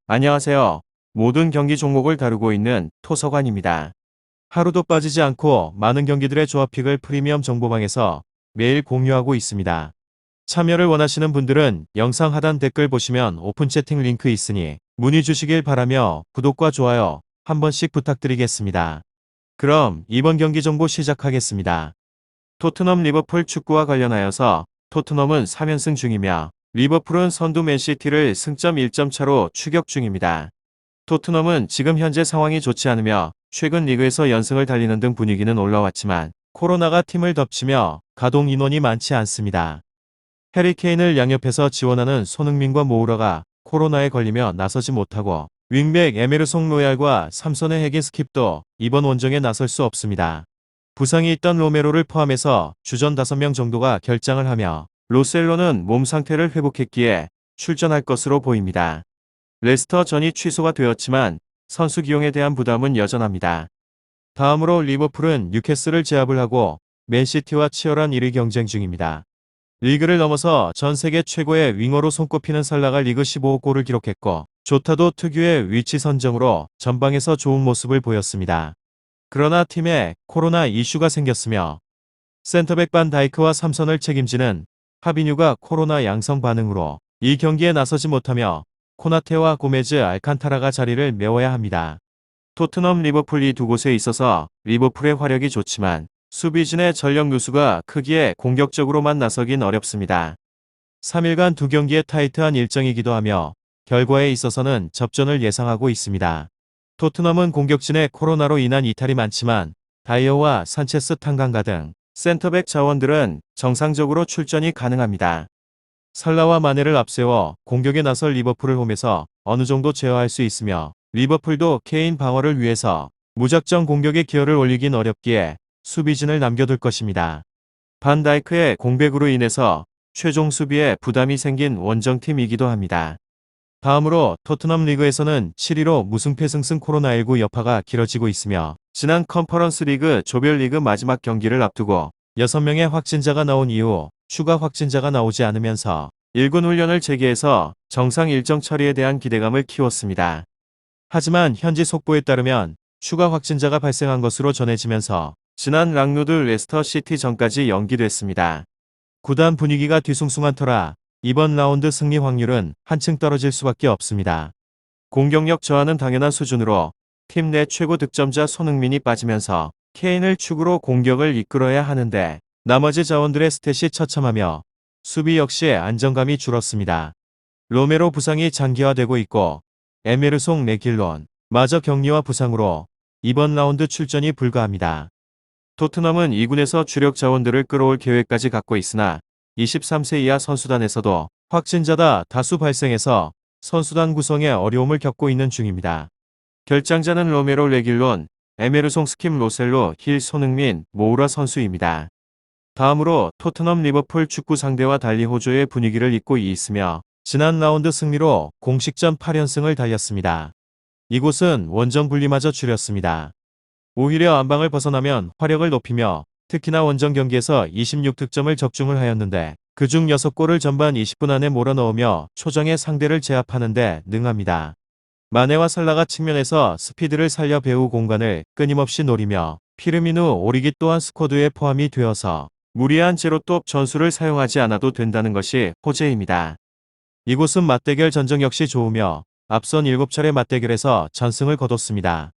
안녕하세요. 모든 경기 종목을 다루고 있는 토서관입니다. 하루도 빠지지 않고 많은 경기들의 조합픽을 프리미엄 정보방에서 매일 공유하고 있습니다. 참여를 원하시는 분들은 영상 하단 댓글 보시면 오픈 채팅 링크 있으니 문의 주시길 바라며 구독과 좋아요 한 번씩 부탁드리겠습니다. 그럼 이번 경기 정보 시작하겠습니다. 토트넘 리버풀 축구와 관련하여서 토트넘은 3연승 중이며 리버풀은 선두 맨시티를 승점 1점 차로 추격 중입니다. 토트넘은 지금 현재 상황이 좋지 않으며 최근 리그에서 연승을 달리는 등 분위기는 올라왔지만 코로나가 팀을 덮치며 가동 인원이 많지 않습니다. 해리 케인을 양옆에서 지원하는 손흥민과 모우라가 코로나에 걸리며 나서지 못하고 윙백 에메르송 로얄과 삼선의 핵인 스킵도 이번 원정에 나설 수 없습니다. 부상이 있던 로메로를 포함해서 주전 5명 정도가 결장을 하며 로셀로는 몸 상태를 회복했기에 출전할 것으로 보입니다. 레스터전이 취소가 되었지만 선수 기용에 대한 부담은 여전합니다. 다음으로 리버풀은 뉴캐슬을 제압을 하고 맨시티와 치열한 1위 경쟁 중입니다. 리그를 넘어서 전 세계 최고의 윙어로 손꼽히는 살라가 리그 15골을 기록했고 조타도 특유의 위치 선정으로 전방에서 좋은 모습을 보였습니다. 그러나 팀에 코로나 이슈가 생겼으며 센터백 반 다이크와 삼선을 책임지는 파비뉴가 코로나 양성 반응으로 이 경기에 나서지 못하며 코나테와 고메즈 알칸타라가 자리를 메워야 합니다. 토트넘 리버풀 이 두 곳에 있어서 리버풀의 화력이 좋지만 수비진의 전력 누수가 크기에 공격적으로만 나서긴 어렵습니다. 3일간 두 경기의 타이트한 일정이기도 하며 결과에 있어서는 접전을 예상하고 있습니다. 토트넘은 공격진의 코로나로 인한 이탈이 많지만 다이어와 산체스 탕강가 등 센터백 자원들은 정상적으로 출전이 가능합니다. 살라와 마네를 앞세워 공격에 나설 리버풀을 홈에서 어느 정도 제어할 수 있으며 리버풀도 케인 방어를 위해서 무작정 공격에 기여를 올리긴 어렵기에 수비진을 남겨둘 것입니다. 반 다이크의 공백으로 인해서 최종 수비에 부담이 생긴 원정팀이기도 합니다. 다음으로 토트넘 리그에서는 7위로 무승패승승 코로나19 여파가 길어지고 있으며 지난 컨퍼런스 리그 조별리그 마지막 경기를 앞두고 6명의 확진자가 나온 이후 추가 확진자가 나오지 않으면서 1군 훈련을 재개해서 정상 일정 처리에 대한 기대감을 키웠습니다. 하지만 현지 속보에 따르면 추가 확진자가 발생한 것으로 전해지면서 지난 랑루드 레스터 시티전까지 연기됐습니다. 구단 분위기가 뒤숭숭한 터라 이번 라운드 승리 확률은 한층 떨어질 수밖에 없습니다. 공격력 저하는 당연한 수준으로 팀 내 최고 득점자 손흥민이 빠지면서 케인을 축으로 공격을 이끌어야 하는데 나머지 자원들의 스탯이 처참하며 수비 역시 안정감이 줄었습니다. 로메로 부상이 장기화되고 있고 에메르송 레길론 마저 격리와 부상으로 이번 라운드 출전이 불가합니다. 토트넘은 2군에서 주력 자원들을 끌어올 계획까지 갖고 있으나 23세 이하 선수단에서도 확진자가 다수 발생해서 선수단 구성에 어려움을 겪고 있는 중입니다. 결장자는 로메로 레길론, 에메르송 스킴 로셀로 힐 손흥민, 모우라 선수입니다. 다음으로 토트넘 리버풀 축구 상대와 달리 호조의 분위기를 잇고 있으며 지난 라운드 승리로 공식전 8연승을 달렸습니다. 이곳은 원정 분리마저 줄였습니다. 오히려 안방을 벗어나면 화력을 높이며 특히나 원정 경기에서 26득점을 적중을 하였는데 그중 6골을 전반 20분 안에 몰아넣으며 초정의 상대를 제압하는 데 능합니다. 마네와 살라가 측면에서 스피드를 살려 배후 공간을 끊임없이 노리며 피르미누 오리기 또한 스쿼드에 포함이 되어서 무리한 제로톱 전술을 사용하지 않아도 된다는 것이 호재입니다. 이곳은 맞대결 전적 역시 좋으며 앞선 7차례 맞대결에서 전승을 거뒀습니다.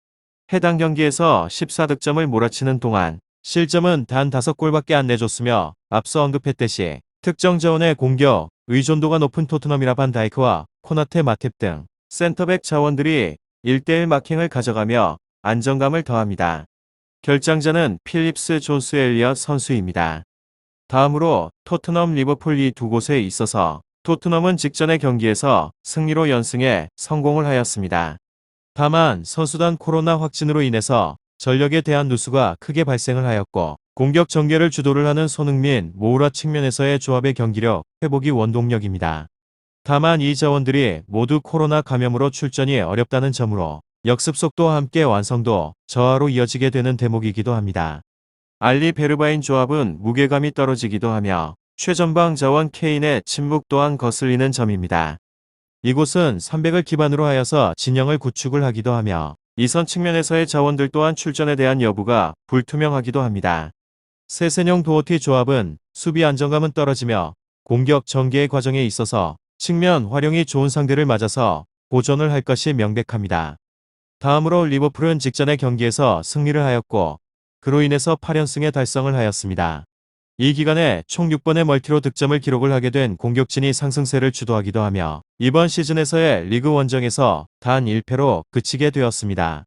해당 경기에서 14득점을 몰아치는 동안 실점은 단 5골밖에 안 내줬으며 앞서 언급했듯이 특정 자원의 공격, 의존도가 높은 토트넘이라 반 다이크와 코나테 마팁 등 센터백 자원들이 1대1 마킹을 가져가며 안정감을 더합니다. 결장자는 필립스 존스 엘리엇 선수입니다. 다음으로 토트넘 리버풀 이 두 곳에 있어서 토트넘은 직전의 경기에서 승리로 연승에 성공을 하였습니다. 다만 선수단 코로나 확진으로 인해서 전력에 대한 누수가 크게 발생을 하였고 공격 전개를 주도를 하는 손흥민, 모우라 측면에서의 조합의 경기력 회복이 원동력입니다. 다만 이 자원들이 모두 코로나 감염으로 출전이 어렵다는 점으로 역습 속도와 함께 완성도 저하로 이어지게 되는 대목이기도 합니다. 알리 베르바인 조합은 무게감이 떨어지기도 하며 최전방 자원 케인의 침묵 또한 거슬리는 점입니다. 이곳은 300을 기반으로 하여서 진영을 구축을 하기도 하며 이선 측면에서의 자원들 또한 출전에 대한 여부가 불투명하기도 합니다. 세센형 도어티 조합은 수비 안정감은 떨어지며 공격 전개의 과정에 있어서 측면 활용이 좋은 상대를 맞아서 보존을 할 것이 명백합니다. 다음으로 리버풀은 직전의 경기에서 승리를 하였고 그로 인해서 8연승에 달성을 하였습니다. 이 기간에 총 6번의 멀티로 득점을 기록을 하게 된 공격진이 상승세를 주도하기도 하며 이번 시즌에서의 리그 원정에서 단 1패로 그치게 되었습니다.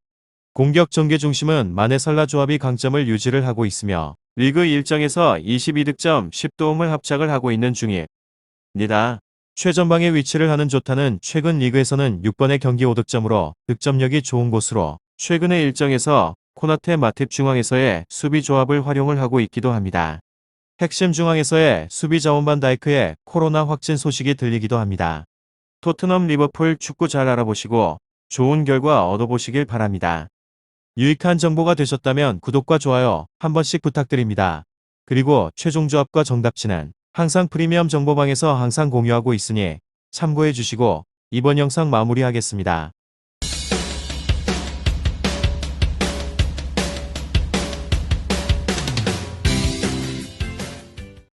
공격 전개 중심은 마네 살라 조합이 강점을 유지를 하고 있으며 리그 일정에서 22득점 10도움을 합작을 하고 있는 중입니다. 최전방에 위치를 하는 조타는 최근 리그에서는 6번의 경기 5득점으로 득점력이 좋은 곳으로 최근의 일정에서 코나테 마팁 중앙에서의 수비 조합을 활용을 하고 있기도 합니다. 핵심 중앙에서의 수비 자원 반 다이크의 코로나 확진 소식이 들리기도 합니다. 토트넘 리버풀 축구 잘 알아보시고 좋은 결과 얻어보시길 바랍니다. 유익한 정보가 되셨다면 구독과 좋아요 한 번씩 부탁드립니다. 그리고 최종 조합과 정답치는 항상 프리미엄 정보방에서 항상 공유하고 있으니 참고해 주시고 이번 영상 마무리하겠습니다.